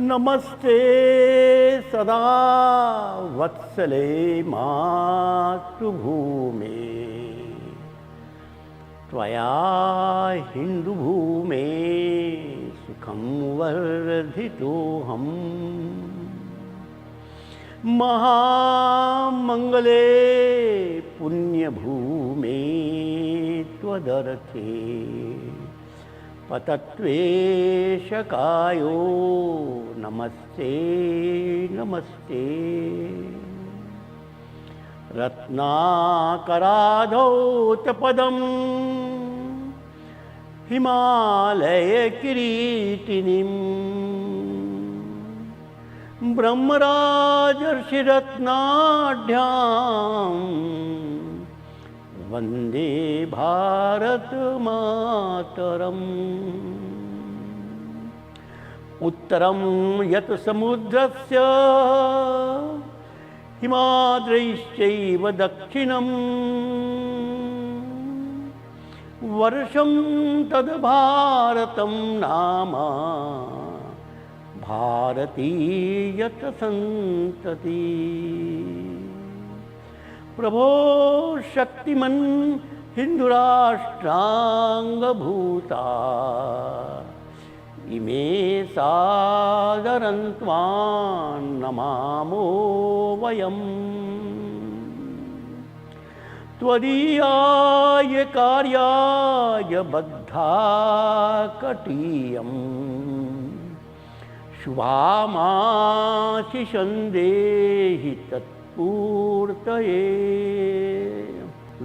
नमस्ते सदा वत्सले मातृभूमे त्वया हिन्दुभूमे सुखं वर्धितोऽहम् महामंगले पुण्यभूमे त्वदर्थे पतत्वेशकायो नमस्ते नमस्ते रत्नाकराधौतपदं हिमालयकिरीटिनीं ब्रह्मराजर्षिरत्नाढ्यां वंदे भारत मातरम्। उत्तरं यत् समुद्रस्य हिमाद्रैश्चैव दक्षिणं वर्षं तद् भारतं नाम भारतीयत संतति। प्रभो शक्तिमन् हिन्दुराष्ट्राङ्गभूता इमे सादरं त्वां नमामो वयम्। त्वदीयाय कार्याय बद्धा कटीयम् शुभामाशिषं देहि तत्पूर्तये।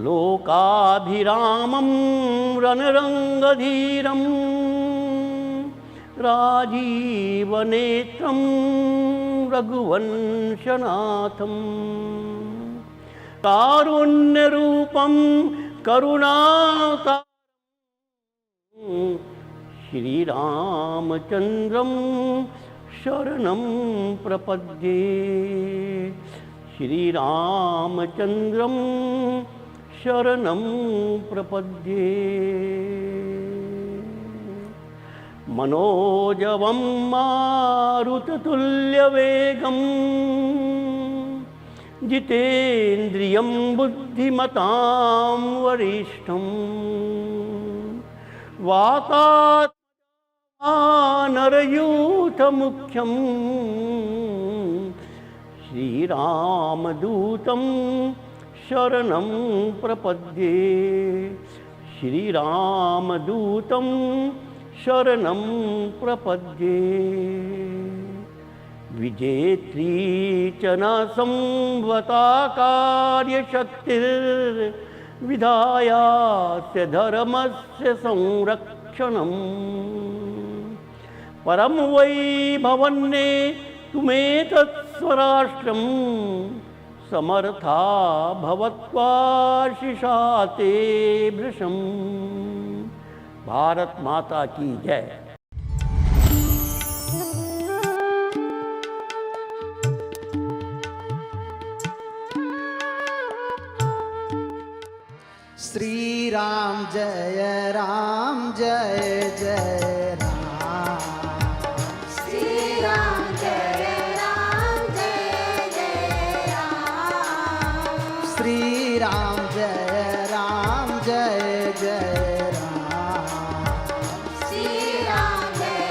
लोकाभिरामं रणरङ्गधीरं राजीवनेत्रं रघुवंशनाथं कारुण्यरूपं करुणावतारं श्रीरामचन्द्रं शरणं प्रपद्ये। श्रीरामचन्द्रं शरणं प्रपद्ये। मनोजवं मारुततुल्यवेगं जितेन्द्रियं बुद्धिमतां वरिष्ठं वातानरयूथमुख्यं श्रीरामदूतं शरणं प्रपद्ये। श्रीरामदूतं शरणं प्रपद्ये। विजेत्री च न संवता कार्यशक्तिर्विधायास्य धर्मस्य संरक्षणम्। परं वै भवन्ने तुमेतत् स्वराष्ट्रं समर्था भवत्वाशिषा ते भृशम्। भारत माता की जय। श्री राम जय जय राम। श्री राम जय जय राम। श्री राम जय जय राम। श्री राम जय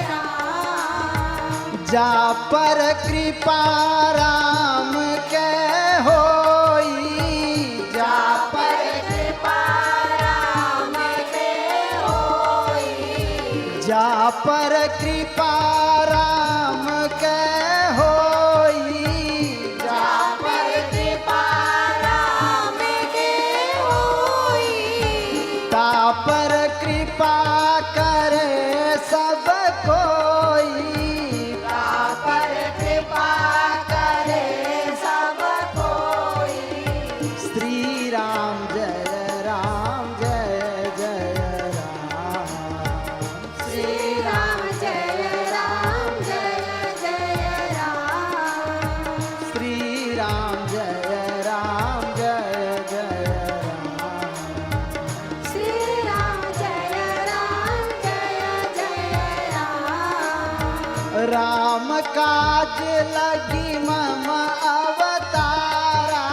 राम। जा पर कृपा राम के होई। जा पर कृपा राम के होई। जा पर कृपा राम के होई। जा पर कृपा राम के होई। ता पर कृपा करे सब कोई। ता पर कृपा करे सब कोई। श्री राम जय जय राम। श्री राम जय राम काज लगी मम अवतारा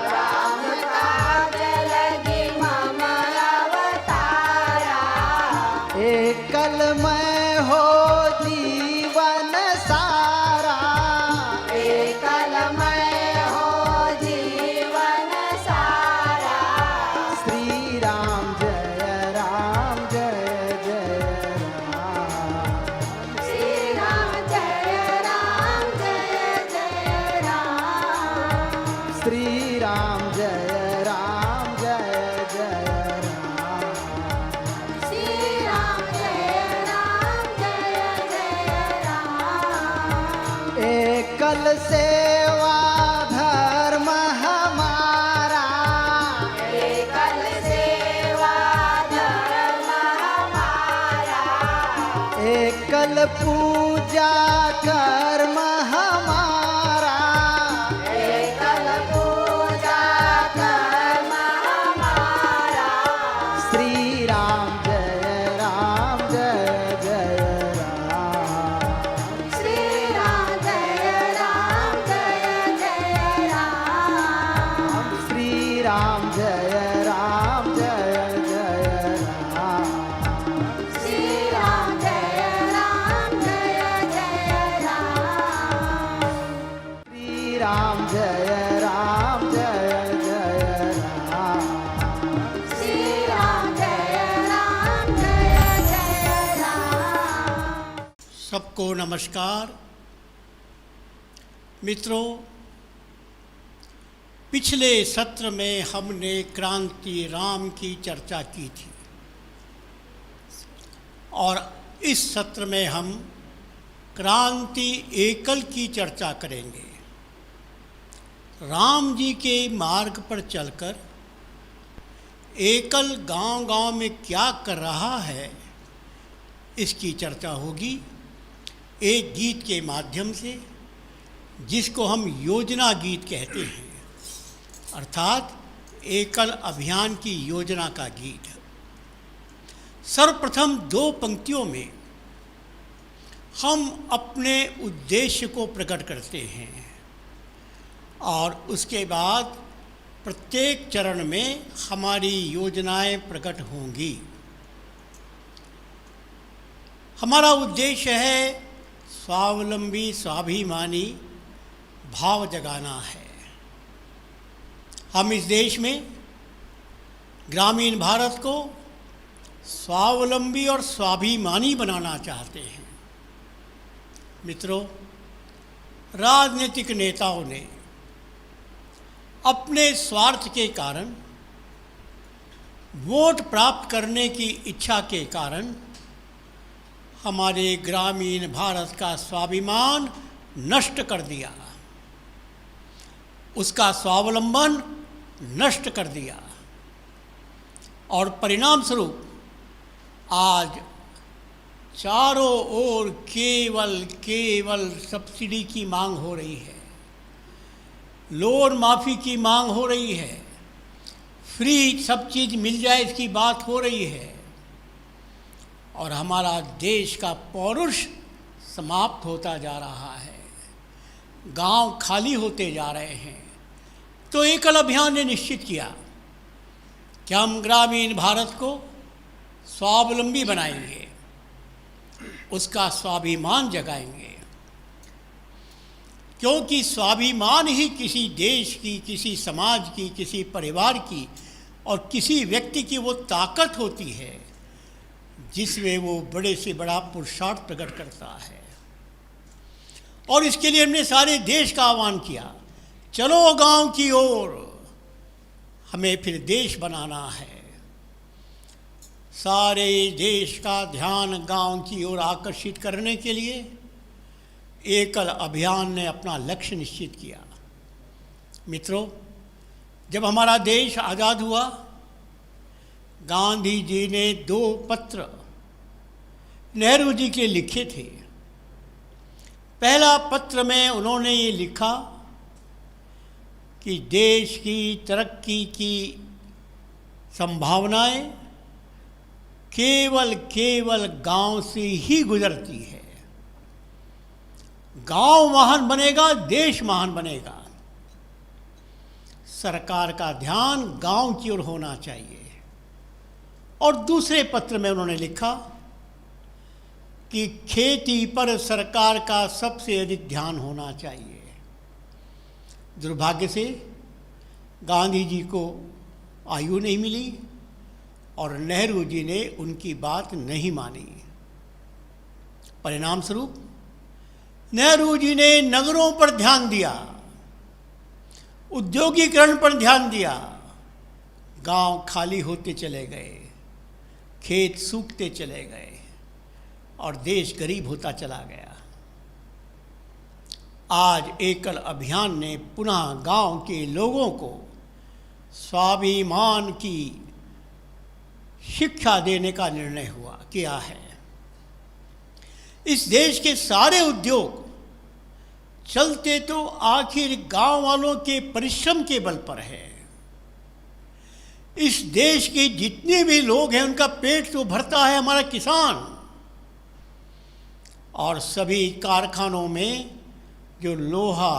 राम काज लगी मम अवतारा एकल मैं हो जीवन सारा एकल मैं हो जीवन सारा श्री राम जय जय राम श्री राम जय जय राम श्री राम जय जय राम श्री राम जय जय राम एकल सेवा धर्म हमारा एकल सेवा धर्म हमारा एकल पूजा कर्म हमारा एकल पूजा कर्म हमारा श्री राम जय जय राम श्री राम जय जय राम श्री राम जय जय राम श्री राम जय जय राम श्री राम जय जय राम श्री राम जय जय राम सबको नमस्कार। मित्रों, पिछले सत्र में हमने क्रांति राम की चर्चा की थी और इस सत्र में हम क्रांति एकल की चर्चा करेंगे। राम जी के मार्ग पर चलकर एकल गांव-गांव में क्या कर रहा है, इसकी चर्चा होगी एक गीत के माध्यम से, जिसको हम योजना गीत कहते हैं, अर्थात एकल अभियान की योजना का गीत। सर्वप्रथम दो पंक्तियों में हम अपने उद्देश्य को प्रकट करते हैं और उसके बाद प्रत्येक चरण में हमारी योजनाएं प्रकट होंगी। हमारा उद्देश्य है स्वावलंबी स्वाभिमानी भाव जगाना है। हम इस देश में ग्रामीण भारत को स्वावलंबी और स्वाभिमानी बनाना चाहते हैं। मित्रों, राजनीतिक नेताओं ने अपने स्वार्थ के कारण, वोट प्राप्त करने की इच्छा के कारण हमारे ग्रामीण भारत का स्वाभिमान नष्ट कर दिया, उसका स्वावलंबन नष्ट कर दिया और परिणाम स्वरूप आज चारों ओर केवल सब्सिडी की मांग हो रही है, लोन माफ़ी की मांग हो रही है, फ्री सब चीज़ मिल जाए इसकी बात हो रही है और हमारा देश का पौरुष समाप्त होता जा रहा है, गांव खाली होते जा रहे हैं। तो एकल अभियान ने निश्चित किया कि हम ग्रामीण भारत को स्वावलंबी बनाएंगे, उसका स्वाभिमान जगाएंगे, क्योंकि स्वाभिमान ही किसी देश की, किसी समाज की, किसी परिवार की और किसी व्यक्ति की वो ताकत होती है जिसमें वो बड़े से बड़ा पुरुषार्थ प्रकट करता है। और इसके लिए हमने सारे देश का आह्वान किया, चलो गांव की ओर, हमें फिर देश बनाना है। सारे देश का ध्यान गांव की ओर आकर्षित करने के लिए एकल अभियान ने अपना लक्ष्य निश्चित किया। मित्रों, जब हमारा देश आज़ाद हुआ, गांधी जी ने 2 पत्र नेहरू जी के लिखे थे। पहला पत्र में उन्होंने ये लिखा कि देश की तरक्की की संभावनाएं केवल गांव से ही गुजरती है गांव महान बनेगा, देश महान बनेगा। सरकार का ध्यान गांव की ओर होना चाहिए। और दूसरे पत्र में उन्होंने लिखा कि खेती पर सरकार का सबसे अधिक ध्यान होना चाहिए। दुर्भाग्य से गांधी जी को आयु नहीं मिली और नेहरू जी ने उनकी बात नहीं मानी। परिणाम स्वरूप नेहरू जी ने नगरों पर ध्यान दिया, उद्योगीकरण पर ध्यान दिया। गांव खाली होते चले गए, खेत सूखते चले गए और देश गरीब होता चला गया। आज एकल अभियान ने पुनः गांव के लोगों को स्वाभिमान की शिक्षा देने का निर्णय किया है। इस देश के सारे उद्योग चलते तो आखिर गांव वालों के परिश्रम के बल पर है। इस देश के जितने भी लोग हैं उनका पेट तो भरता है हमारा किसान। और सभी कारखानों में जो लोहा,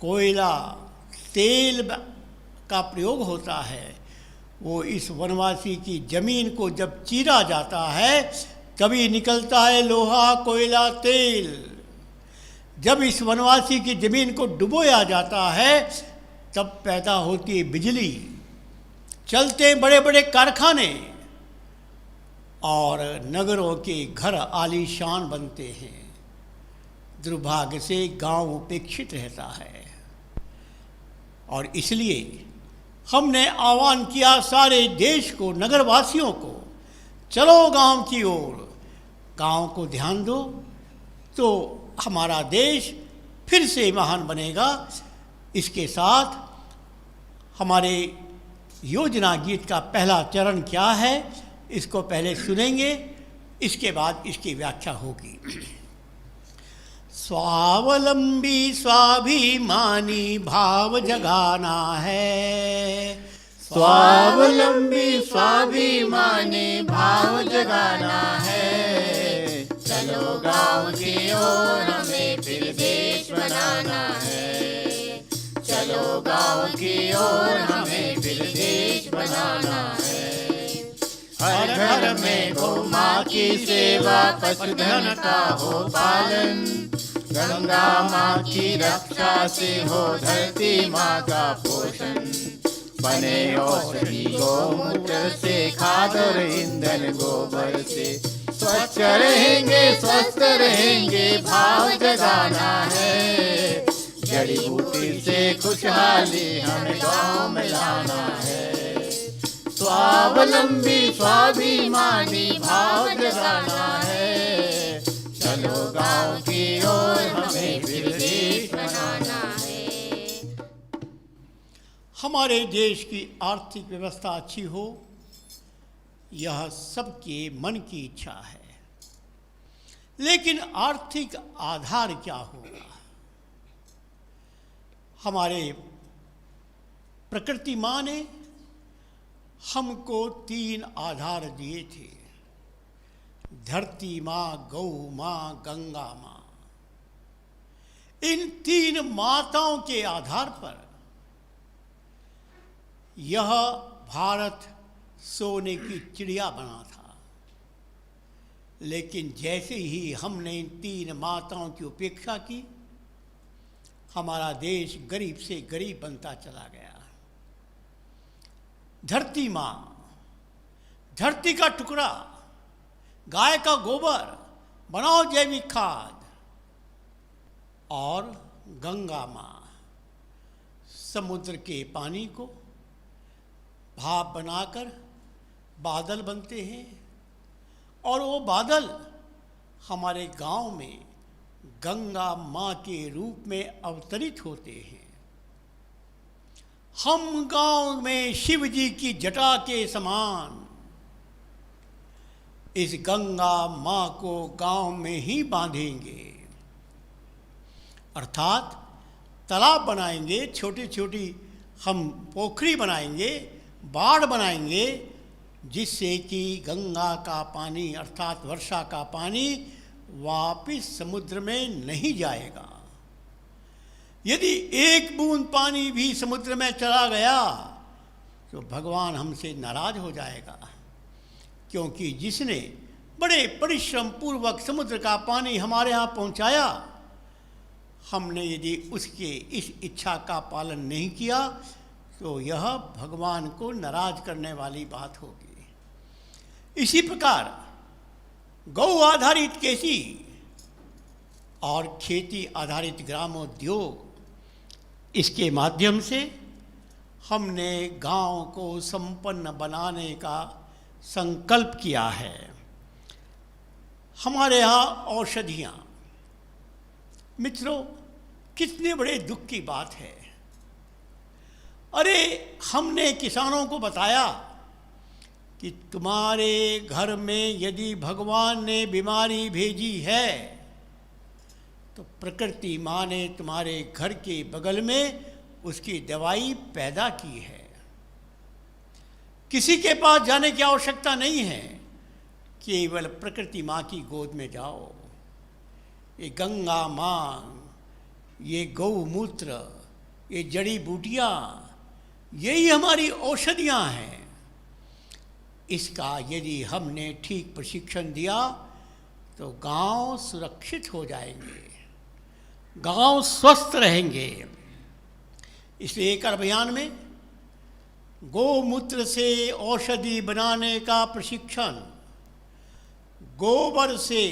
कोयला, तेल का प्रयोग होता है, वो इस वनवासी की जमीन को जब चीरा जाता है तभी निकलता है लोहा, कोयला, तेल। जब इस वनवासी की जमीन को डुबोया जाता है तब पैदा होती है बिजली, चलते हैं बड़े बड़े कारखाने और नगरों के घर आलीशान बनते हैं। दुर्भाग्य से गांव उपेक्षित रहता है। और इसलिए हमने आह्वान किया सारे देश को, नगरवासियों को, चलो गांव की ओर, गांव को ध्यान दो तो हमारा देश फिर से महान बनेगा। इसके साथ हमारे योजना गीत का पहला चरण क्या है इसको पहले सुनेंगे, इसके बाद इसकी व्याख्या होगी। स्वावलंबी स्वाभिमानी भाव जगाना है, स्वावलंबी स्वाभिमानी भाव जगाना है। चलो गांव की ओर हमें फिर देश बनाना है। चलो गांव की ओर हमें फिर देश बनाना है। हर घर में गौ माँ की सेवा, पशुधन का हो पालन। गंगा माँ की रक्षा से हो धरती माँ का पोषण। बने औषधि गौमूत्र से, खाद और ईंधन गोबर से। स्वच्छ रहेंगे स्वस्थ रहेंगे भाव जगाना है। जड़ी बूटी से खुशहाली हमें गाँव में लाना है। स्वावलंबी स्वाभिमानी भाव जगाना है। चलो गाँव की ओर हमें फिर देश बनाना है। हमारे देश की आर्थिक व्यवस्था अच्छी हो, यह सबके मन की इच्छा है। लेकिन आर्थिक आधार क्या होगा? हमारे प्रकृति माँ ने हमको 3 आधार दिए थे, धरती माँ, गौ माँ, गंगा माँ। इन 3 माताओं के आधार पर यह भारत सोने की चिड़िया बना था। लेकिन जैसे ही हमने इन 3 माताओं की उपेक्षा की, हमारा देश गरीब से गरीब बनता चला गया। धरती माँ, धरती का टुकड़ा, गाय का गोबर, बनाओ जैविक खाद। और गंगा माँ, समुद्र के पानी को भाप बनाकर बादल बनते हैं और वो बादल हमारे गांव में गंगा माँ के रूप में अवतरित होते हैं। हम गांव में शिव जी की जटा के समान इस गंगा माँ को गांव में ही बांधेंगे, अर्थात तालाब बनाएंगे, छोटी छोटी हम पोखरी बनाएंगे, बाढ़ बनाएंगे, जिससे कि गंगा का पानी अर्थात वर्षा का पानी वापिस समुद्र में नहीं जाएगा। यदि एक बूंद पानी भी समुद्र में चला गया तो भगवान हमसे नाराज हो जाएगा, क्योंकि जिसने बड़े परिश्रम पूर्वक समुद्र का पानी हमारे यहाँ पहुँचाया, हमने यदि उसके इस इच्छा का पालन नहीं किया तो यह भगवान को नाराज करने वाली बात होगी। इसी प्रकार गौ आधारित कृषि और खेती आधारित ग्रामोद्योग, इसके माध्यम से हमने गांव को संपन्न बनाने का संकल्प किया है। हमारे यहाँ औषधियाँ, मित्रों, कितने बड़े दुख की बात है। अरे हमने किसानों को बताया कि तुम्हारे घर में यदि भगवान ने बीमारी भेजी है तो प्रकृति माँ ने तुम्हारे घर के बगल में उसकी दवाई पैदा की है। किसी के पास जाने की आवश्यकता नहीं है, केवल प्रकृति माँ की गोद में जाओ। ये गंगा माँ, ये गौमूत्र, ये जड़ी बूटियाँ, यही हमारी औषधियाँ हैं। इसका यदि हमने ठीक प्रशिक्षण दिया तो गांव सुरक्षित हो जाएंगे, गांव स्वस्थ रहेंगे। इसलिए एक अभियान में गौमूत्र से औषधि बनाने का प्रशिक्षण, गोबर से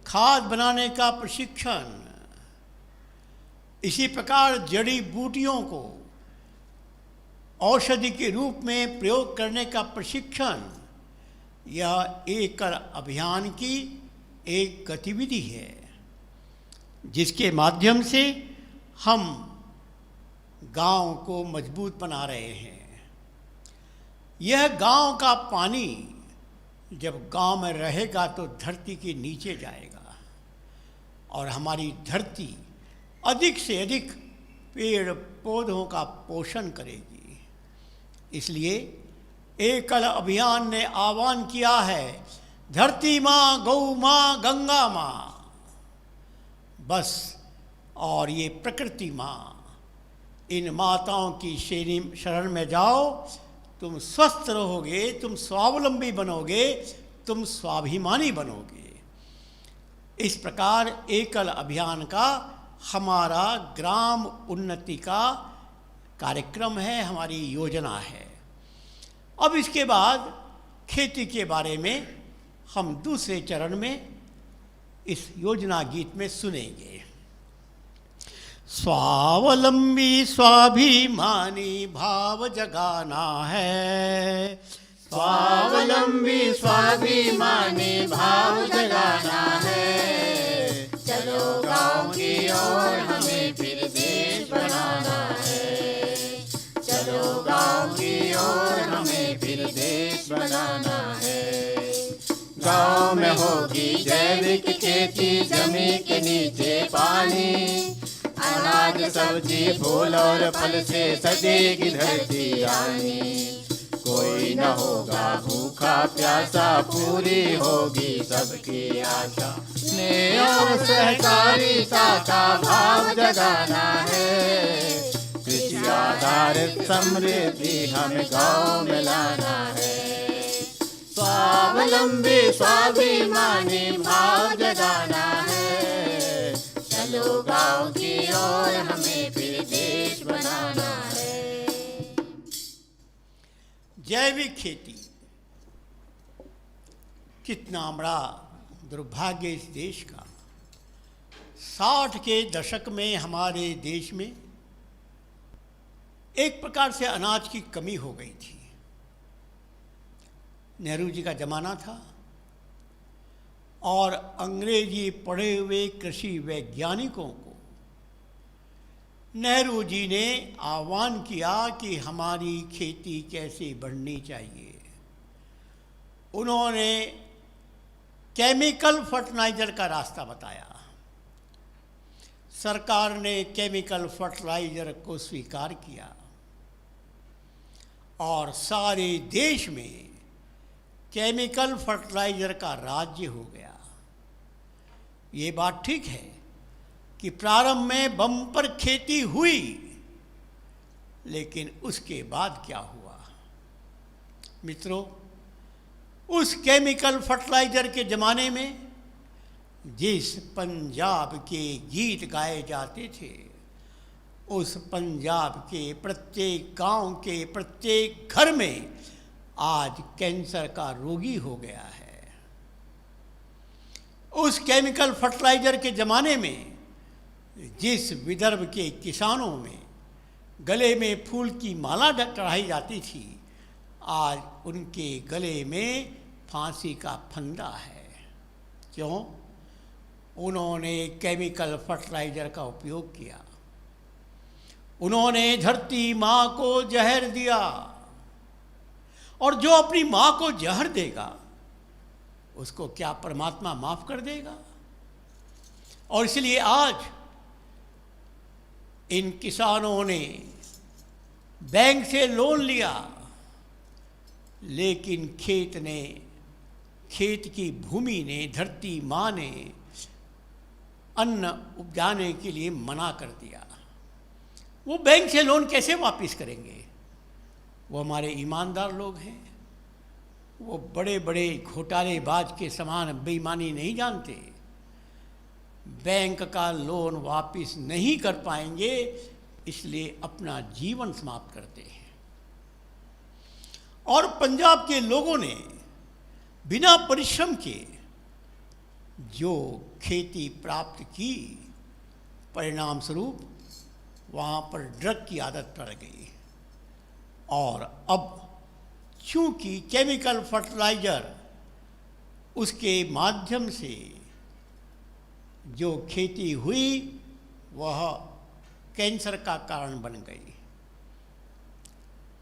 खाद बनाने का प्रशिक्षण, इसी प्रकार जड़ी बूटियों को औषधि के रूप में प्रयोग करने का प्रशिक्षण, यह एकल अभियान की एक गतिविधि है, जिसके माध्यम से हम गांव को मजबूत बना रहे हैं। यह गांव का पानी जब गांव में रहेगा तो धरती के नीचे जाएगा और हमारी धरती अधिक से अधिक पेड़ पौधों का पोषण करेगी। इसलिए एकल अभियान ने आह्वान किया है, धरती माँ, गौ माँ, गंगा माँ, बस, और ये प्रकृति माँ, इन माताओं की शरण में जाओ। तुम स्वस्थ रहोगे, तुम स्वावलंबी बनोगे, तुम स्वाभिमानी बनोगे। इस प्रकार एकल अभियान का हमारा ग्राम उन्नति का कार्यक्रम है, हमारी योजना है। अब इसके बाद खेती के बारे में हम दूसरे चरण में इस योजना गीत में सुनेंगे। स्वावलंबी स्वाभिमानी भाव जगाना है, स्वावलंबी स्वाभिमानी भाव जगाना है। चलो गांव की ओर हमें फिर देश बनाना है। चलो गांव की ओर हमें फिर देश बनाना है। गांव में होगी जैविक खेती, जमीन के नीचे पानी, अनाज सब्जी फूल और फल से सजेगी धरती आनी। कोई न होगा भूखा प्यासा, पूरी होगी सबकी आशा। स्नेह और सहकारिता का भाव जगाना है। कृषि आधारित समृद्धि हमें गाँव में लाना है। स्वावलंबी स्वाभिमानी भाव जगाना है। चलो गाँव की ओर हमें फिर देश बनाना है। जैविक खेती, कितना बड़ा दुर्भाग्य इस देश का। 60 के दशक में हमारे देश में एक प्रकार से अनाज की कमी हो गई थी। नेहरू जी का ज़माना था और अंग्रेजी पढ़े हुए कृषि वैज्ञानिकों को नेहरू जी ने आह्वान किया कि हमारी खेती कैसे बढ़नी चाहिए। उन्होंने केमिकल फर्टिलाइज़र का रास्ता बताया। सरकार ने केमिकल फर्टिलाइज़र को स्वीकार किया और सारे देश में केमिकल फर्टिलाइज़र का राज्य हो गया। ये बात ठीक है कि प्रारंभ में बम्पर खेती हुई, लेकिन उसके बाद क्या हुआ मित्रों? उस केमिकल फर्टिलाइजर के ज़माने में जिस पंजाब के गीत गाए जाते थे, उस पंजाब के प्रत्येक गांव के प्रत्येक घर में आज कैंसर का रोगी हो गया है। उस केमिकल फर्टिलाइजर के ज़माने में जिस विदर्भ के किसानों में गले में फूल की माला चढ़ाई जाती थी, आज उनके गले में फांसी का फंदा है। क्यों? उन्होंने केमिकल फर्टिलाइजर का उपयोग किया। उन्होंने धरती माँ को जहर दिया, और जो अपनी माँ को जहर देगा उसको क्या परमात्मा माफ कर देगा? और इसलिए आज इन किसानों ने बैंक से लोन लिया, लेकिन खेत की भूमि ने, धरती माँ ने अन्न उपजाने के लिए मना कर दिया। वो बैंक से लोन कैसे वापस करेंगे? वो हमारे ईमानदार लोग हैं, वो बड़े बड़े घोटालेबाज के समान बेईमानी नहीं जानते। बैंक का लोन वापस नहीं कर पाएंगे, इसलिए अपना जीवन समाप्त करते हैं। और पंजाब के लोगों ने बिना परिश्रम के जो खेती प्राप्त की, परिणाम स्वरूप वहाँ पर ड्रग की आदत पड़ गई। और अब चूंकि केमिकल फर्टिलाइजर उसके माध्यम से जो खेती हुई वह कैंसर का कारण बन गई।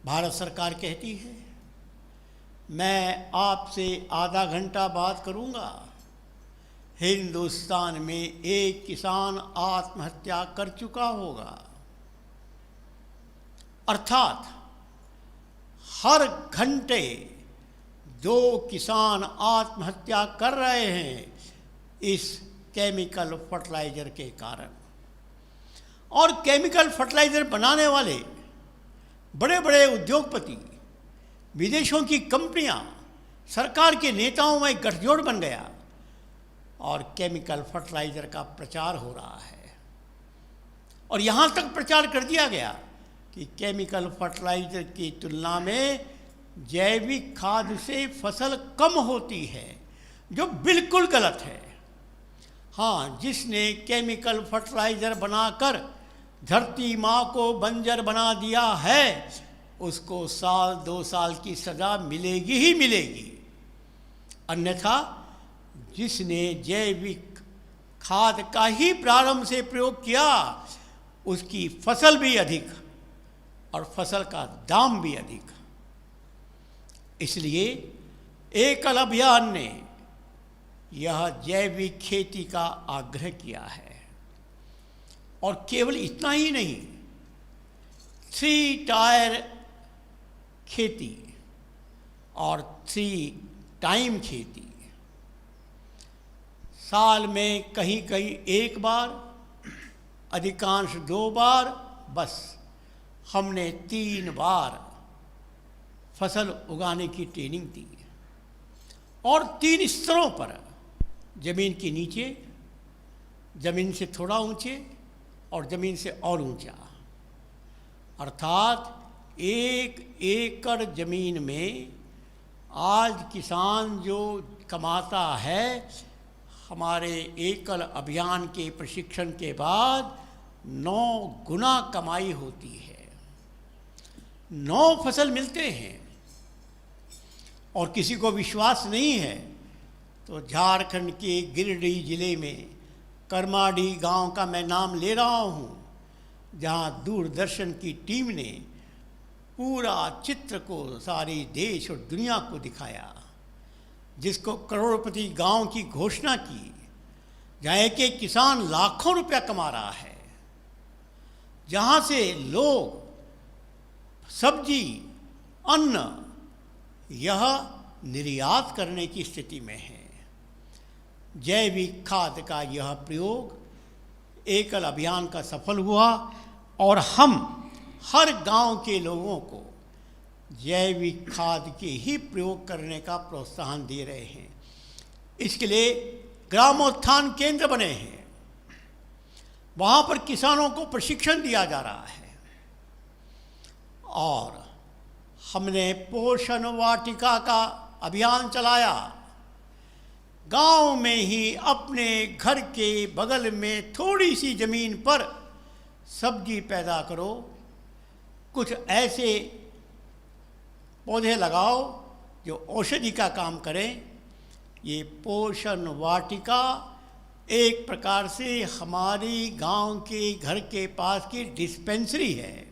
भारत सरकार कहती है मैं आपसे आधा घंटा बात करूंगा, हिंदुस्तान में एक किसान आत्महत्या कर चुका होगा। अर्थात हर घंटे 2 किसान आत्महत्या कर रहे हैं इस केमिकल फर्टिलाइजर के कारण। और केमिकल फर्टिलाइजर बनाने वाले बड़े बड़े उद्योगपति, विदेशों की कंपनियां, सरकार के नेताओं में गठजोड़ बन गया और केमिकल फर्टिलाइजर का प्रचार हो रहा है। और यहाँ तक प्रचार कर दिया गया कि केमिकल फर्टिलाइजर की तुलना में जैविक खाद से फसल कम होती है, जो बिल्कुल गलत है। हाँ, जिसने केमिकल फर्टिलाइजर बनाकर धरती माँ को बंजर बना दिया है, उसको 1-2 साल की सज़ा मिलेगी ही मिलेगी। अन्यथा जिसने जैविक खाद का ही प्रारंभ से प्रयोग किया, उसकी फसल भी अधिक और फसल का दाम भी अधिक। इसलिए एकल अभियान ने यह जैविक खेती का आग्रह किया है। और केवल इतना ही नहीं, 3 टायर खेती और 3 टाइम खेती, साल में कहीं कहीं 1 बार, अधिकांश 2 बार, बस हमने 3 बार फसल उगाने की ट्रेनिंग दी। और 3 स्तरों पर, ज़मीन के नीचे, ज़मीन से थोड़ा ऊंचे और ज़मीन से और ऊंचा। अर्थात 1 एकड़ ज़मीन में आज किसान जो कमाता है, हमारे एकल अभियान के प्रशिक्षण के बाद 9 गुना कमाई होती है। 9 फसल मिलते हैं। और किसी को विश्वास नहीं है तो झारखंड के गिरिडीह जिले में करमाडी गांव का मैं नाम ले रहा हूँ, जहाँ दूरदर्शन की टीम ने पूरा चित्र को सारी देश और दुनिया को दिखाया, जिसको करोड़पति गांव की घोषणा की, जहाँ एक किसान लाखों रुपया कमा रहा है, जहाँ से लोग सब्जी, अन्न यह निर्यात करने की स्थिति में है। जैविक खाद का यह प्रयोग एकल अभियान का सफल हुआ और हम हर गांव के लोगों को जैविक खाद के ही प्रयोग करने का प्रोत्साहन दे रहे हैं। इसके लिए ग्रामोत्थान केंद्र बने हैं, वहाँ पर किसानों को प्रशिक्षण दिया जा रहा है। और हमने पोषण वाटिका का अभियान चलाया। गांव में ही अपने घर के बगल में थोड़ी सी ज़मीन पर सब्जी पैदा करो, कुछ ऐसे पौधे लगाओ जो औषधि का काम करें। ये पोषण वाटिका एक प्रकार से हमारी गांव के घर के पास की डिस्पेंसरी है,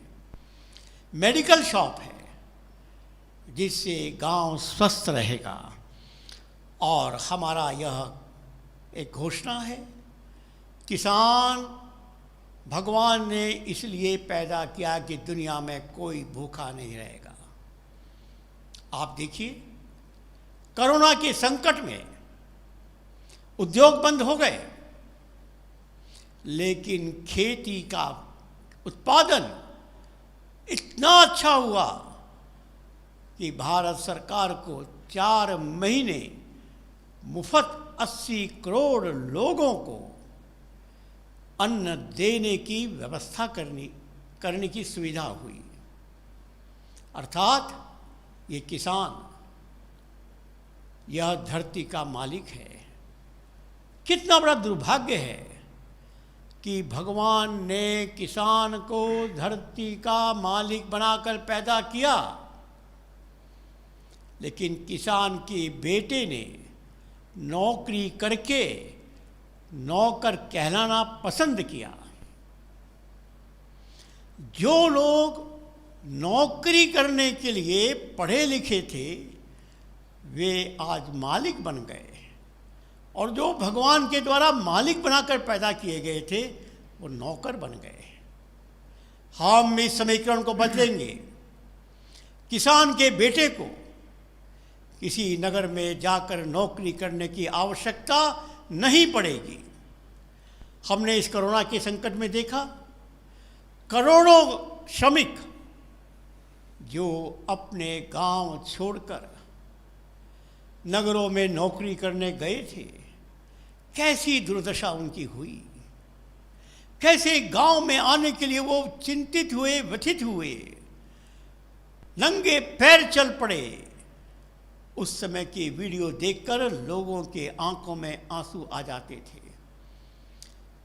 मेडिकल शॉप है, जिससे गांव स्वस्थ रहेगा। और हमारा यह एक घोषणा है, किसान भगवान ने इसलिए पैदा किया कि दुनिया में कोई भूखा नहीं रहेगा। आप देखिए, कोरोना के संकट में उद्योग बंद हो गए, लेकिन खेती का उत्पादन इतना अच्छा हुआ कि भारत सरकार को 4 महीने मुफ्त 80 करोड़ लोगों को अन्न देने की व्यवस्था करने की सुविधा हुई। अर्थात ये किसान यह धरती का मालिक है। कितना बड़ा दुर्भाग्य है कि भगवान ने किसान को धरती का मालिक बनाकर पैदा किया, लेकिन किसान के बेटे ने नौकरी करके नौकर कहलाना पसंद किया। जो लोग नौकरी करने के लिए पढ़े लिखे थे वे आज मालिक बन गए, और जो भगवान के द्वारा मालिक बनाकर पैदा किए गए थे वो नौकर बन गए। हम इस समीकरण को बदलेंगे। किसान के बेटे को किसी नगर में जाकर नौकरी करने की आवश्यकता नहीं पड़ेगी। हमने इस कोरोना के संकट में देखा, करोड़ों श्रमिक जो अपने गांव छोड़कर नगरों में नौकरी करने गए थे, कैसी दुर्दशा उनकी हुई, कैसे गांव में आने के लिए वो चिंतित हुए, व्यथित हुए, नंगे पैर चल पड़े। उस समय की वीडियो देखकर लोगों के आंखों में आंसू आ जाते थे,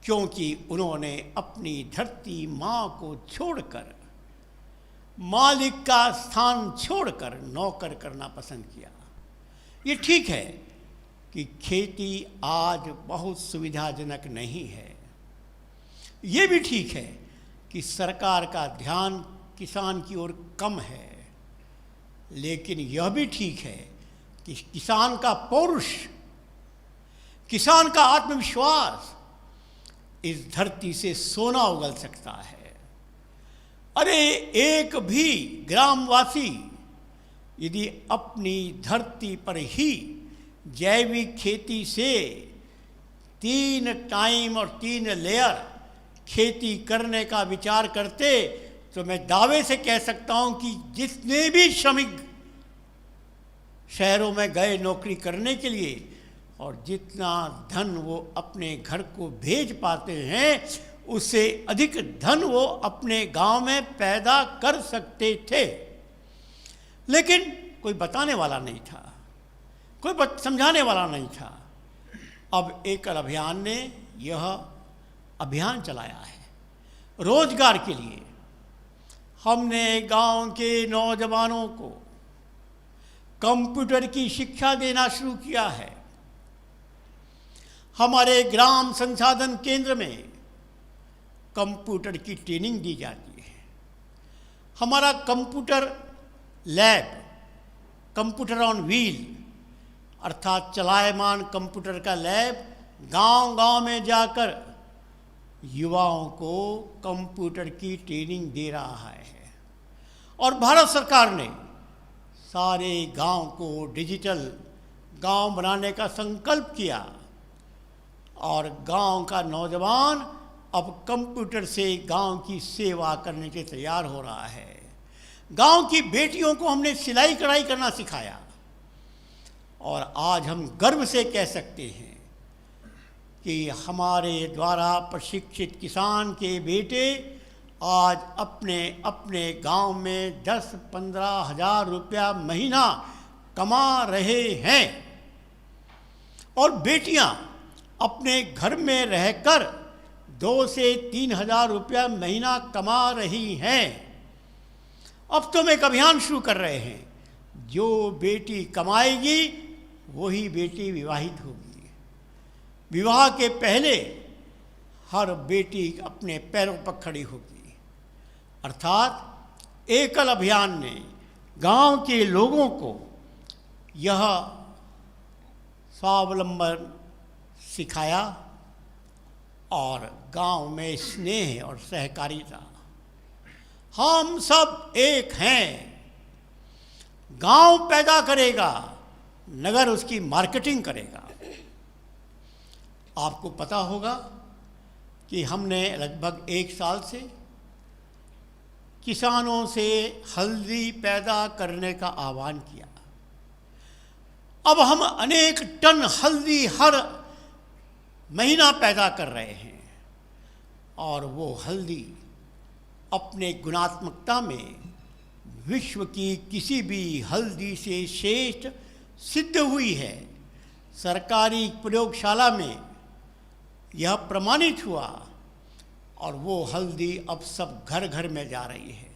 क्योंकि उन्होंने अपनी धरती माँ को छोड़कर, मालिक का स्थान छोड़कर नौकर करना पसंद किया। ये ठीक है कि खेती आज बहुत सुविधाजनक नहीं है। ये भी ठीक है कि सरकार का ध्यान किसान की ओर कम है, लेकिन यह भी ठीक है कि किसान का पौरुष, किसान का आत्मविश्वास इस धरती से सोना उगल सकता है। अरे एक भी ग्रामवासी यदि अपनी धरती पर ही जैविक खेती से 3 टाइम और 3 लेयर खेती करने का विचार करते तो मैं दावे से कह सकता हूं कि जितने भी श्रमिक शहरों में गए नौकरी करने के लिए और जितना धन वो अपने घर को भेज पाते हैं उससे अधिक धन वो अपने गांव में पैदा कर सकते थे, लेकिन कोई बताने वाला नहीं था, कोई समझाने वाला नहीं था। अब एकल अभियान ने यह अभियान चलाया है रोजगार के लिए। हमने गांव के नौजवानों को कंप्यूटर की शिक्षा देना शुरू किया है। हमारे ग्राम संसाधन केंद्र में कंप्यूटर की ट्रेनिंग दी जाती है। हमारा computer lab, computer on wheel अर्थात चलायमान कंप्यूटर का लैब गांव-गांव में जाकर युवाओं को कंप्यूटर की ट्रेनिंग दे रहा है। और भारत सरकार ने सारे गांव को डिजिटल गांव बनाने का संकल्प किया। और गांव का नौजवान अब कंप्यूटर से गांव की सेवा करने के तैयार हो रहा है। गांव की बेटियों को हमने सिलाई कढ़ाई करना सिखाया और आज हम गर्व से कह सकते हैं कि हमारे द्वारा प्रशिक्षित किसान के बेटे आज अपने अपने गांव में 10-15 हज़ार रुपया महीना कमा रहे हैं और बेटियां अपने घर में रहकर 2 से 3 हज़ार रुपया महीना कमा रही हैं। अब तो हम एक अभियान शुरू कर रहे हैं, जो बेटी कमाएगी वही बेटी विवाहित होगी। विवाह के पहले हर बेटी अपने पैरों पर खड़ी होगी। अर्थात एकल अभियान ने गांव के लोगों को यह स्वावलंबन सिखाया और गांव में स्नेह और सहकारिता। हम सब एक हैं। गांव पैदा करेगा, नगर उसकी मार्केटिंग करेगा। आपको पता होगा कि हमने लगभग 1 साल से किसानों से हल्दी पैदा करने का आह्वान किया। अब हम अनेक टन हल्दी हर महीना पैदा कर रहे हैं और वो हल्दी अपने गुणात्मकता में विश्व की किसी भी हल्दी से श्रेष्ठ सिद्ध हुई है। सरकारी प्रयोगशाला में यह प्रमाणित हुआ और वो हल्दी अब सब घर घर में जा रही है।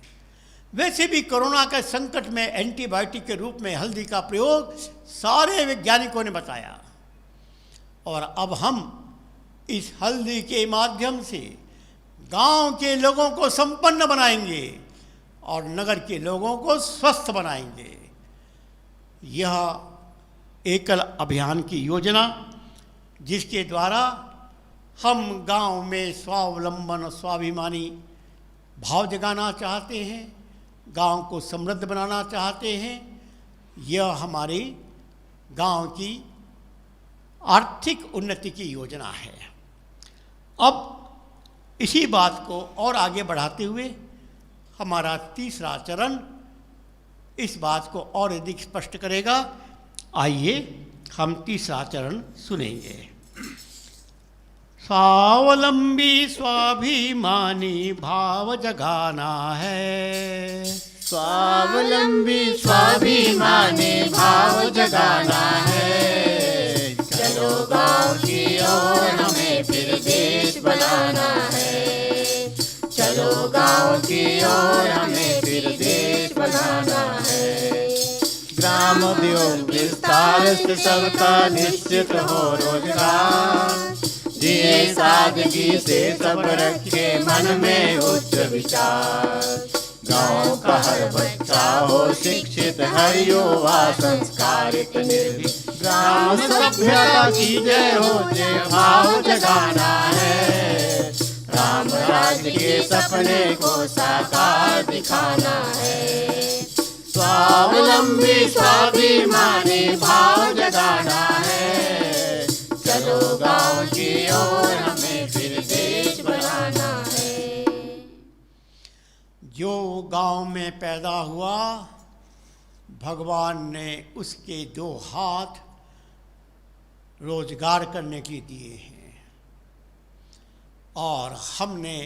वैसे भी कोरोना के संकट में एंटीबायोटिक के रूप में हल्दी का प्रयोग सारे वैज्ञानिकों ने बताया और अब हम इस हल्दी के माध्यम से गांव के लोगों को संपन्न बनाएंगे और नगर के लोगों को स्वस्थ बनाएंगे। यह एकल अभियान की योजना, जिसके द्वारा हम गांव में स्वावलंबन और स्वाभिमानी भाव जगाना चाहते हैं, गांव को समृद्ध बनाना चाहते हैं, यह हमारी गांव की आर्थिक उन्नति की योजना है। अब इसी बात को और आगे बढ़ाते हुए हमारा तीसरा चरण इस बात को और अधिक स्पष्ट करेगा। आइए हम तीसरा चरण सुनेंगे। स्वावलंबी स्वाभिमानी भाव जगाना है। स्वावलंबी स्वाभिमानी भाव जगाना है। चलो गांव की ओर हमें फिर देश बनाना है। चलो गांव की ओर हमें फिर देश बनाना है। ग्राम उद्योग विस्तार से सबका निश्चित हो रोजगार। जिए सादगी से सब रखे मन में उच्च विचार। गाँव का हर बच्चा हो शिक्षित, हर युवा संस्कारित निर्भीक। ग्राम सभ्यता की जय हो, जय भाव जगाना है। राम राज्य के सपने को साकार दिखाना है। स्वावलंबी स्वाभिमानी भाव जगाना है। चलो गांव की ओर हमें फिर देश बनाना है। जो गांव में पैदा हुआ, भगवान ने उसके 2 हाथ रोजगार करने के लिए दिए हैं और हमने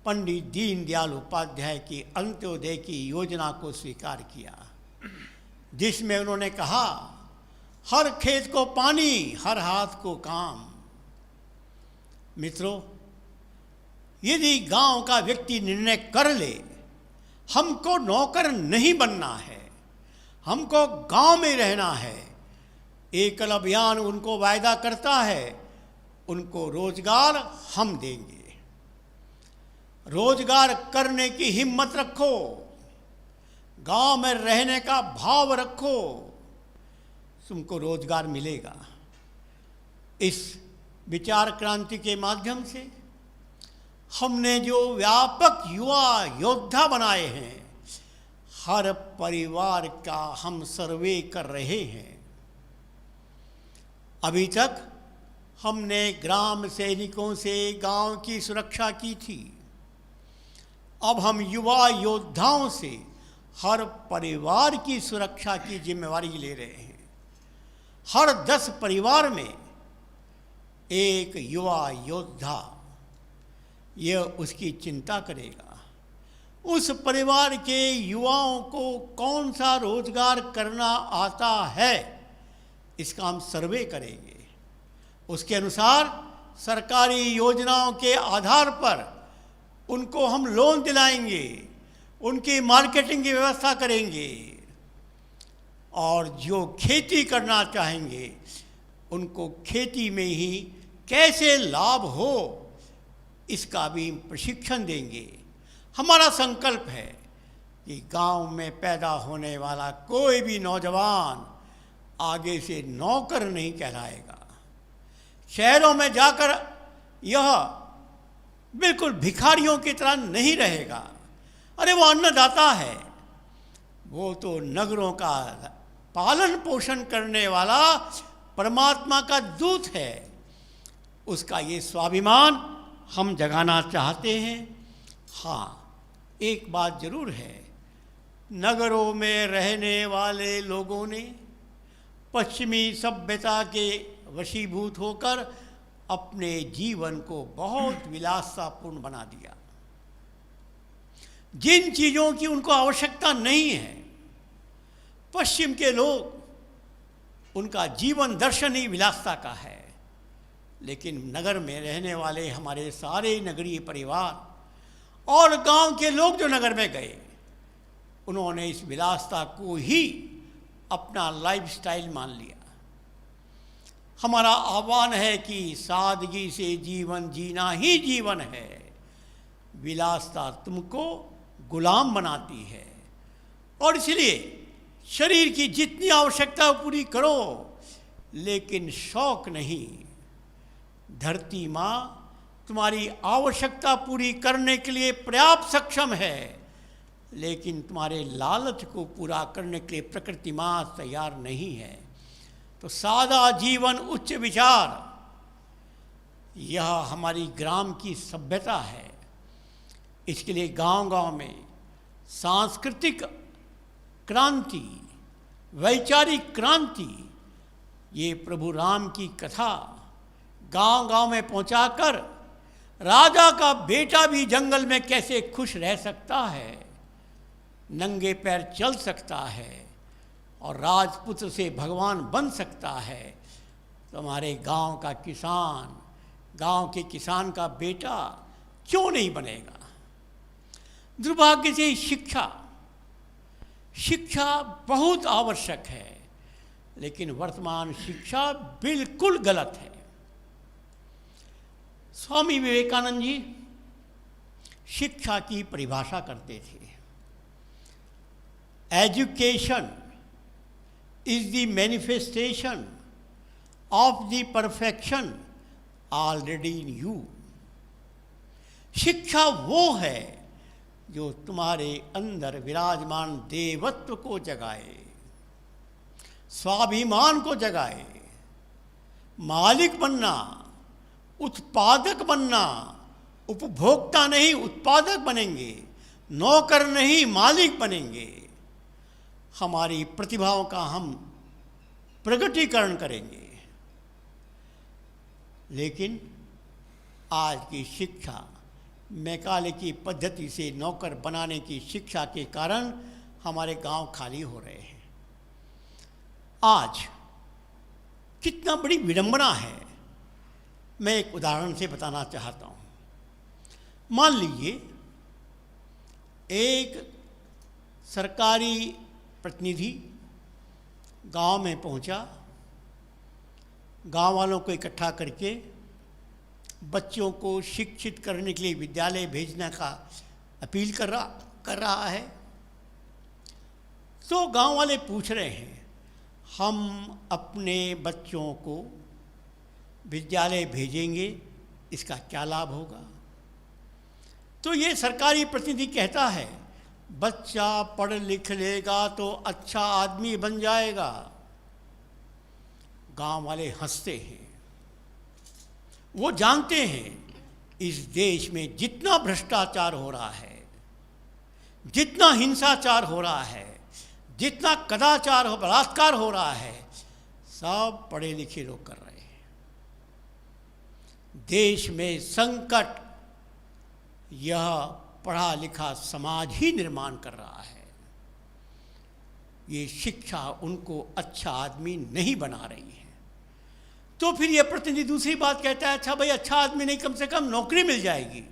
पंडित दीनदयाल उपाध्याय की अंत्योदय की योजना को स्वीकार किया, जिसमें उन्होंने कहा, हर खेत को पानी, हर हाथ को काम। मित्रों, यदि गांव का व्यक्ति निर्णय कर ले हमको नौकर नहीं बनना है, हमको गांव में रहना है, एकल अभियान उनको वायदा करता है, उनको रोजगार हम देंगे। रोजगार करने की हिम्मत रखो, गांव में रहने का भाव रखो, तुमको रोजगार मिलेगा। इस विचार क्रांति के माध्यम से हमने जो व्यापक युवा योद्धा बनाए हैं, हर परिवार का हम सर्वे कर रहे हैं। अभी तक हमने ग्राम सैनिकों से गांव की सुरक्षा की थी। अब हम युवा योद्धाओं से हर परिवार की सुरक्षा की जिम्मेवारी ले रहे हैं। हर 10 परिवार में एक युवा योद्धा यह उसकी चिंता करेगा। उस परिवार के युवाओं को कौन सा रोजगार करना आता है, इसका हम सर्वे करेंगे। उसके अनुसार सरकारी योजनाओं के आधार पर उनको हम लोन दिलाएंगे, उनकी मार्केटिंग की व्यवस्था करेंगे और जो खेती करना चाहेंगे उनको खेती में ही कैसे लाभ हो इसका भी प्रशिक्षण देंगे। हमारा संकल्प है कि गांव में पैदा होने वाला कोई भी नौजवान आगे से नौकर नहीं कहलाएगा। शहरों में जाकर यह बिल्कुल भिखारियों की तरह नहीं रहेगा। अरे वो अन्नदाता है, वो तो नगरों का पालन पोषण करने वाला परमात्मा का दूत है। उसका ये स्वाभिमान हम जगाना चाहते हैं। हाँ, एक बात जरूर है, नगरों में रहने वाले लोगों ने पश्चिमी सभ्यता के वशीभूत होकर अपने जीवन को बहुत विलासतापूर्ण बना दिया। जिन चीज़ों की उनको आवश्यकता नहीं है, पश्चिम के लोग, उनका जीवन दर्शन ही विलासता का है। लेकिन नगर में रहने वाले हमारे सारे नगरीय परिवार और गांव के लोग जो नगर में गए, उन्होंने इस विलासता को ही अपना लाइफस्टाइल मान लिया। हमारा आह्वान है कि सादगी से जीवन जीना ही जीवन है। विलासता तुमको गुलाम बनाती है और इसलिए शरीर की जितनी आवश्यकता पूरी करो, लेकिन शौक नहीं। धरती माँ तुम्हारी आवश्यकता पूरी करने के लिए पर्याप्त सक्षम है, लेकिन तुम्हारे लालच को पूरा करने के लिए प्रकृति माँ तैयार नहीं है। तो सादा जीवन उच्च विचार, यह हमारी ग्राम की सभ्यता है। इसके लिए गांव-गांव में सांस्कृतिक क्रांति, वैचारिक क्रांति, ये प्रभु राम की कथा गांव-गांव में पहुंचाकर राजा का बेटा भी जंगल में कैसे खुश रह सकता है, नंगे पैर चल सकता है और राजपुत्र से भगवान बन सकता है, तो हमारे गांव का किसान, गांव के किसान का बेटा क्यों नहीं बनेगा। दुर्भाग्य से शिक्षा बहुत आवश्यक है, लेकिन वर्तमान शिक्षा बिल्कुल गलत है। स्वामी विवेकानंद जी शिक्षा की परिभाषा करते थे, education is the manifestation of the perfection already in you. शिक्षा वो है जो तुम्हारे अंदर विराजमान देवत्व को जगाए, स्वाभिमान को जगाए। मालिक बनना, उत्पादक बनना, उपभोक्ता नहीं उत्पादक बनेंगे, नौकर नहीं मालिक बनेंगे। हमारी प्रतिभाओं का हम प्रगटीकरण करेंगे। लेकिन आज की शिक्षा, मैकाले की पद्धति से नौकर बनाने की शिक्षा के कारण हमारे गांव खाली हो रहे हैं। आज कितना बड़ी विडंबना है, मैं एक उदाहरण से बताना चाहता हूँ। मान लीजिए एक सरकारी प्रतिनिधि गांव में पहुंचा, गांव वालों को इकट्ठा करके बच्चों को शिक्षित करने के लिए विद्यालय भेजने का अपील कर रहा है। तो गांव वाले पूछ रहे हैं, हम अपने बच्चों को विद्यालय भेजेंगे, इसका क्या लाभ होगा? तो ये सरकारी प्रतिनिधि कहता है, बच्चा पढ़ लिख लेगा तो अच्छा आदमी बन जाएगा। गांव वाले हंसते हैं। वो जानते हैं इस देश में जितना भ्रष्टाचार हो रहा है, जितना हिंसाचार हो रहा है, जितना कदाचार हो, बलात्कार हो रहा है, सब पढ़े लिखे लोग कर रहे हैं। देश में संकट यह पढ़ा लिखा समाज ही निर्माण कर रहा है। ये शिक्षा उनको अच्छा आदमी नहीं बना रही है। तो फिर ये प्रतिनिधि दूसरी बात कहता है, अच्छा भाई अच्छा आदमी नहीं, कम से कम नौकरी मिल जाएगी।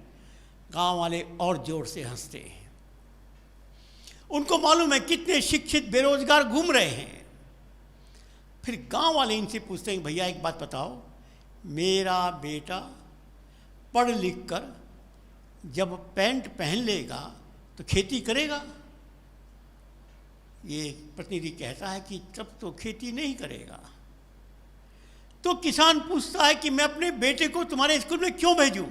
गांव वाले और जोर से हंसते हैं। उनको मालूम है कितने शिक्षित बेरोजगार घूम रहे हैं। फिर गांव वाले इनसे पूछते हैं, भैया एक बात बताओ, मेरा बेटा पढ़ लिख कर जब पैंट पहन लेगा तो खेती करेगा? ये प्रतिनिधि कहता है कि तब तो खेती नहीं करेगा। तो किसान पूछता है कि मैं अपने बेटे को तुम्हारे स्कूल में क्यों भेजूं?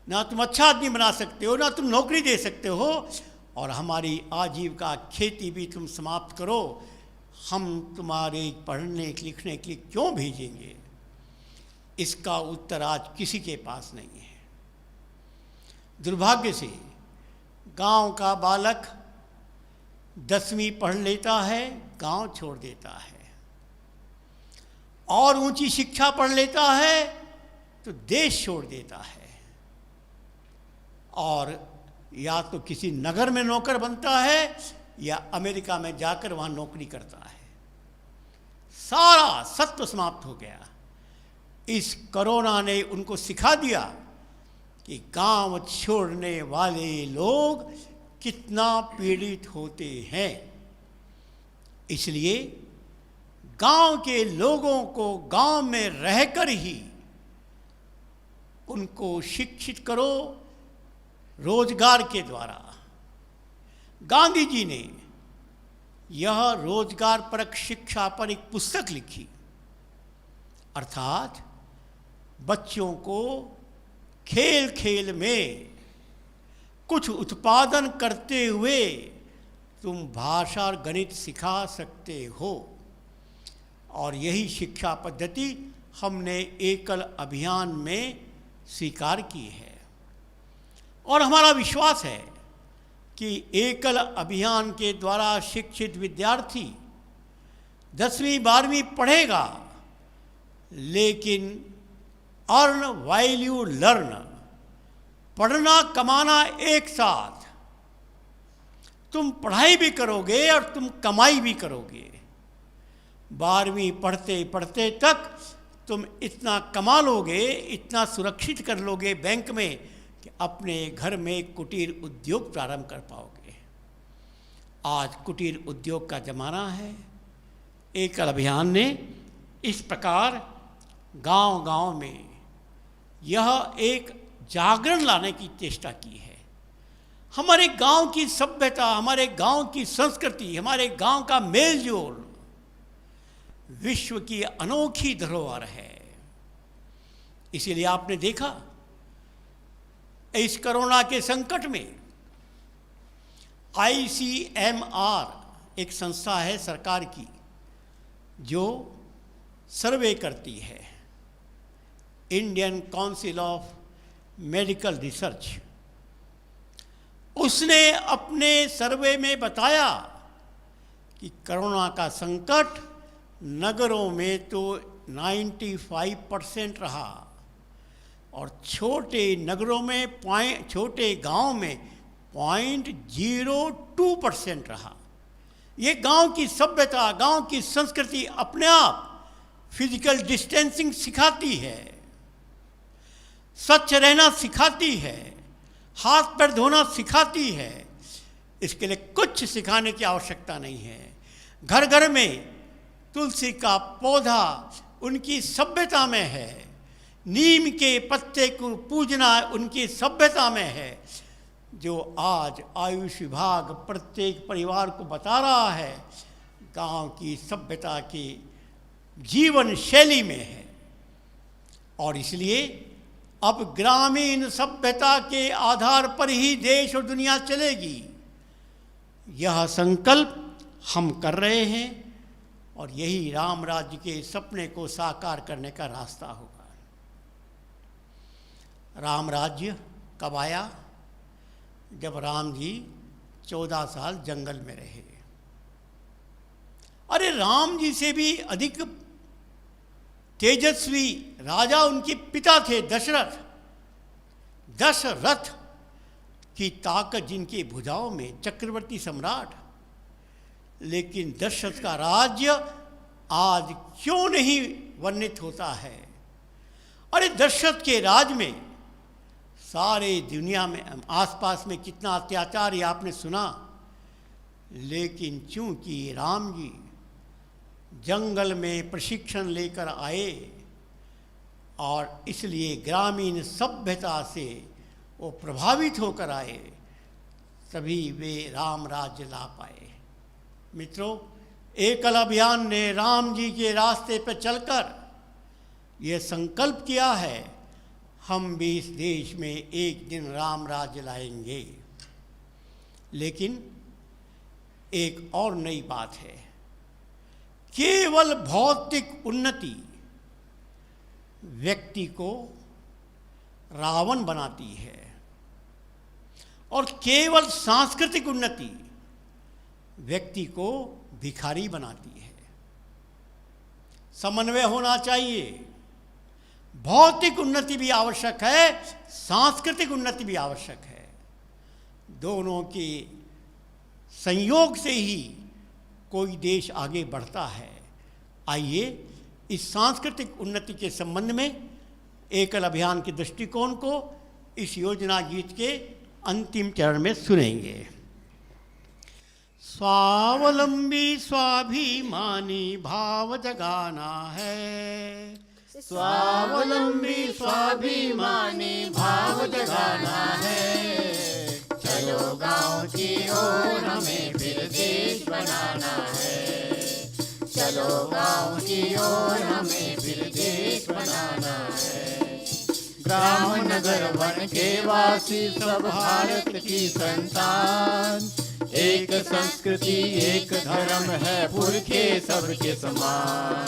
ना तुम अच्छा आदमी बना सकते हो, ना तुम नौकरी दे सकते हो, और हमारी आजीविका खेती भी तुम समाप्त करो। हम तुम्हारे पढ़ने लिखने के लिए क्यों भेजेंगे? इसका उत्तर आज किसी के पास नहीं है। दुर्भाग्य से गांव का बालक 10वीं पढ़ लेता है, गांव छोड़ देता है, और ऊंची शिक्षा पढ़ लेता है तो देश छोड़ देता है, और या तो किसी नगर में नौकर बनता है या अमेरिका में जाकर वहाँ नौकरी करता है। सारा सत्व समाप्त हो गया। इस कोरोना ने उनको सिखा दिया कि गांव छोड़ने वाले लोग कितना पीड़ित होते हैं। इसलिए गांव के लोगों को गांव में रहकर ही उनको शिक्षित करो रोजगार के द्वारा। गांधी जी ने यह रोजगार परक शिक्षा पर एक पुस्तक लिखी, अर्थात बच्चों को खेल खेल में कुछ उत्पादन करते हुए तुम भाषा और गणित सिखा सकते हो। और यही शिक्षा पद्धति हमने एकल अभियान में स्वीकार की है, और हमारा विश्वास है कि एकल अभियान के द्वारा शिक्षित विद्यार्थी 10वीं 12वीं पढ़ेगा, लेकिन अर्न व्हाइल यू लर्न, पढ़ना कमाना एक साथ, तुम पढ़ाई भी करोगे और तुम कमाई भी करोगे। 12वीं पढ़ते पढ़ते तक तुम इतना कमा लोगे, इतना सुरक्षित कर लोगे बैंक में कि अपने घर में कुटीर उद्योग प्रारंभ कर पाओगे। आज कुटीर उद्योग का ज़माना है। एकल अभियान ने इस प्रकार गांव-गांव में यह एक जागरण लाने की चेष्टा की है। हमारे गांव की सभ्यता, हमारे गांव की संस्कृति, हमारे गांव का मेलजोल विश्व की अनोखी धरोहर है। इसीलिए आपने देखा इस कोरोना के संकट में ICMR एक संस्था है सरकार की जो सर्वे करती है, Indian council of medical research. उसने अपने सर्वे में बताया कि कोरोना का संकट नगरों में तो 95% रहा, और छोटे नगरों में छोटे गांव में 0.02% रहा। ये गांव की सभ्यता, गांव की संस्कृति अपने आप फिजिकल डिस्टेंसिंग सिखाती है, स्वच्छ रहना सिखाती है, हाथ पैर धोना सिखाती है। इसके लिए कुछ सिखाने की आवश्यकता नहीं है। घर घर में तुलसी का पौधा उनकी सभ्यता में है, नीम के पत्ते को पूजना उनकी सभ्यता में है, जो आज आयुष विभाग प्रत्येक परिवार को बता रहा है, गांव की सभ्यता की जीवन शैली में है। और इसलिए अब ग्रामीण सभ्यता के आधार पर ही देश और दुनिया चलेगी। यह संकल्प हम कर रहे हैं, और यही राम राज्य के सपने को साकार करने का रास्ता होगा। राम राज्य कब आया? जब राम जी 14 साल जंगल में रहे। अरे राम जी से भी अधिक तेजस्वी राजा उनके पिता थे दशरथ। दशरथ की ताकत जिनकी भुजाओं में, चक्रवर्ती सम्राट। लेकिन दशरथ का राज्य आज क्यों नहीं वर्णित होता है? अरे दशरथ के राज में सारे दुनिया में आसपास में कितना अत्याचार ये आपने सुना। लेकिन चूंकि राम जी जंगल में प्रशिक्षण लेकर आए और इसलिए ग्रामीण सभ्यता से वो प्रभावित होकर आए, तभी वे राम राज्य ला पाए। मित्रों, एकल अभियान ने राम जी के रास्ते पर चलकर यह संकल्प किया है, हम भी इस देश में एक दिन राम राज्य लाएंगे। लेकिन एक और नई बात है, केवल भौतिक उन्नति व्यक्ति को रावण बनाती है और केवल सांस्कृतिक उन्नति व्यक्ति को भिखारी बनाती है। समन्वय होना चाहिए। भौतिक उन्नति भी आवश्यक है, सांस्कृतिक उन्नति भी आवश्यक है। दोनों के संयोग से ही कोई देश आगे बढ़ता है। आइए इस सांस्कृतिक उन्नति के संबंध में एकल अभियान के दृष्टिकोण को इस योजना गीत के अंतिम चरण में सुनेंगे। स्वावलंबी स्वाभिमानी भाव जगाना है, स्वावलंबी स्वाभिमानी भाव जगाना है। चलो गांव की ओर हमें फिर देश बनाना है। चलो गांव की ओर हमें फिर देश बनाना है। ग्राम नगर वन के वासी सब भारत की संतान, एक संस्कृति एक धर्म है पुरखे सबके समान।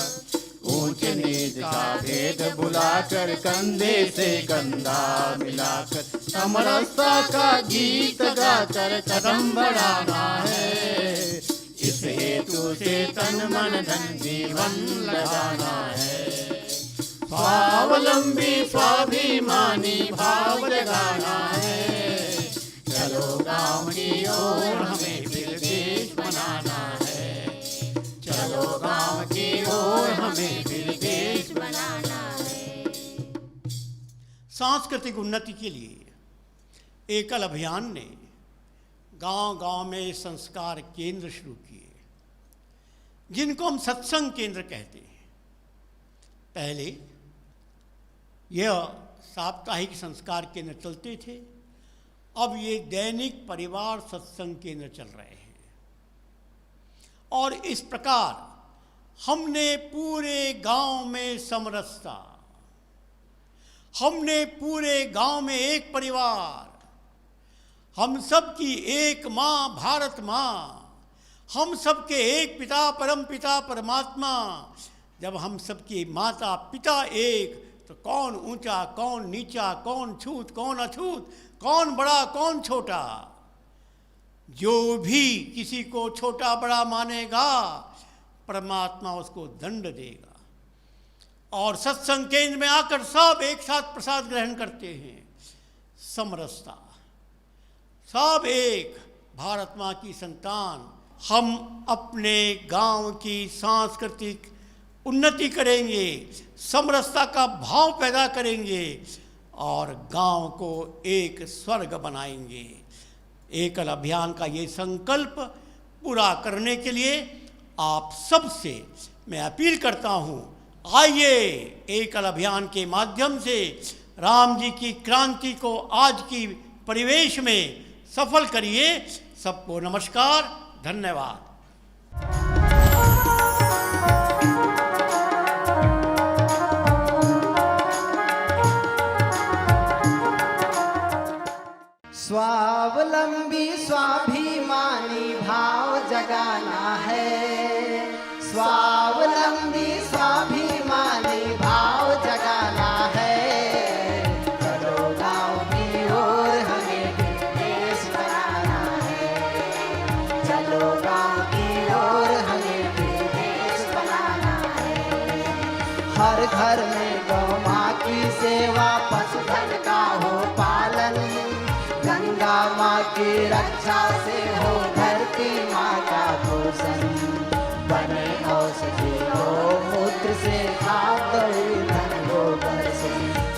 ऊंच नीच का भेद बुलाकर कंधे से कंधा मिलाकर समरसता का गीत गाकर कदम बढ़ाना है। इस हेतु से तन मन धन जीवन लगाना है। स्वावलंबी स्वाभिमानी भाव जगाना है। चलो गांव की ओर हमें फिर देश बनाना है। चलो गांव की ओर हमें फिर देश बनाना है। सांस्कृतिक उन्नति के लिए एकल अभियान ने गांव-गांव में संस्कार केंद्र शुरू किए, जिनको हम सत्संग केंद्र कहते हैं। पहले यह साप्ताहिक संस्कार केंद्र चलते थे, अब ये दैनिक परिवार सत्संग केंद्र चल रहे हैं। और इस प्रकार हमने पूरे गांव में समरसता, हमने पूरे गांव में एक परिवार, हम सब की एक माँ भारत माँ, हम सबके एक पिता परम पिता परमात्मा। जब हम सबकी माता पिता एक, तो कौन ऊंचा कौन नीचा, कौन छूत कौन अछूत, कौन बड़ा कौन छोटा। जो भी किसी को छोटा बड़ा मानेगा, परमात्मा उसको दंड देगा। और सत्संग केंद्र में आकर सब एक साथ प्रसाद ग्रहण करते हैं। समरसता, सब एक भारत माँ की संतान। हम अपने गांव की सांस्कृतिक उन्नति करेंगे, समरसता का भाव पैदा करेंगे और गांव को एक स्वर्ग बनाएंगे। एकल अभियान का ये संकल्प पूरा करने के लिए आप सबसे मैं अपील करता हूँ, आइए एकल अभियान के माध्यम से राम जी की क्रांति को आज की परिवेश में सफल करिए। सबको नमस्कार, धन्यवाद। स्वावलंबी स्वाभिमानी भाव जगाना है। स्वावलंबी स्वाभिमानी भाव जगाना है। चलो हर घर में गौ माँ की सेवा, पशुधन का हो पालन। गंगा माँ की रक्षा से हो धरती माँ का पोषण। बने औषधि गौमूत्र से, खाद ईंधन गोबर से।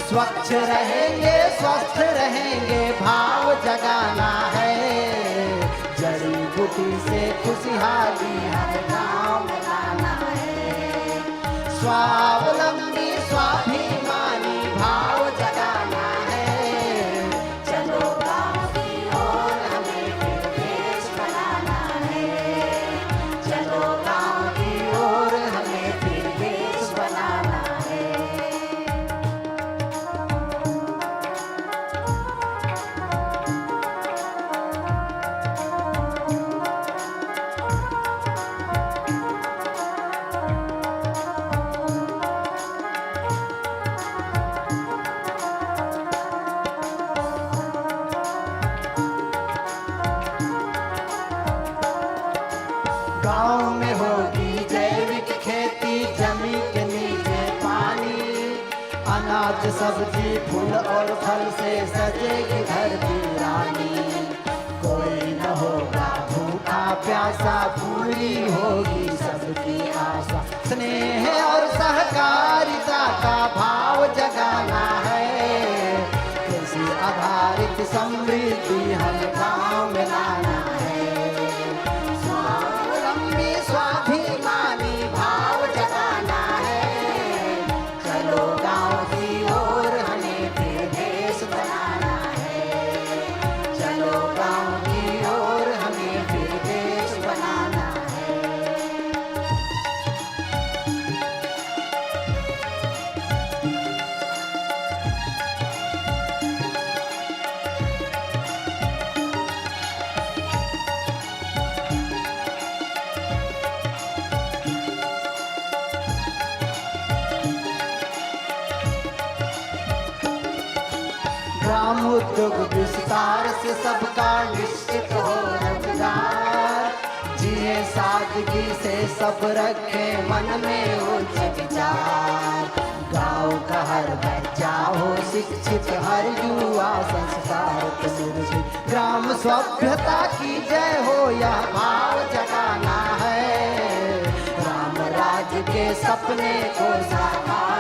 स्वच्छ रहेंगे स्वस्थ रहेंगे, भाव जगाना है। जड़ी बूटी से खुशहाली हर गाँव में लाना है। स्वावलंबी स्वाभिमानी भाव जगाना है। चलो गाँव की ओर हमें फिर देश बनाना है। चलो गाँव की ओर हमें फिर देश बनाना है। गाँव में होगी जैविक खेती, जमीन के नीचे पानी। अनाज सब्जी फूल और फल से सजेगी धरती रानी। कोई न होगा भूखा प्यासा, पूरी होगी सबकी आशा। स्नेह और सहकारिता का भाव जगाना है। कृषि आधारित समृद्धि हम गाँव में लाना है। स्वावलंबी स्वाभिमानी भाव जगाना है। चलो गाँव की ओर हमें फिर देश बनाना है। चलो गाँव की ओर हमें फिर देश बनाना है। ग्राम उद्योग विस्तार से सबका निश्चित हो रोजगार। जिए सादगी से सब रखे मन में उच्च विचार। गाँव का हर बच्चा हो शिक्षित, हर युवा संस्कार सुरक्षित। ग्राम सभ्यता की जय हो यह भाव जगाना है। राम राज्य के सपने को साकार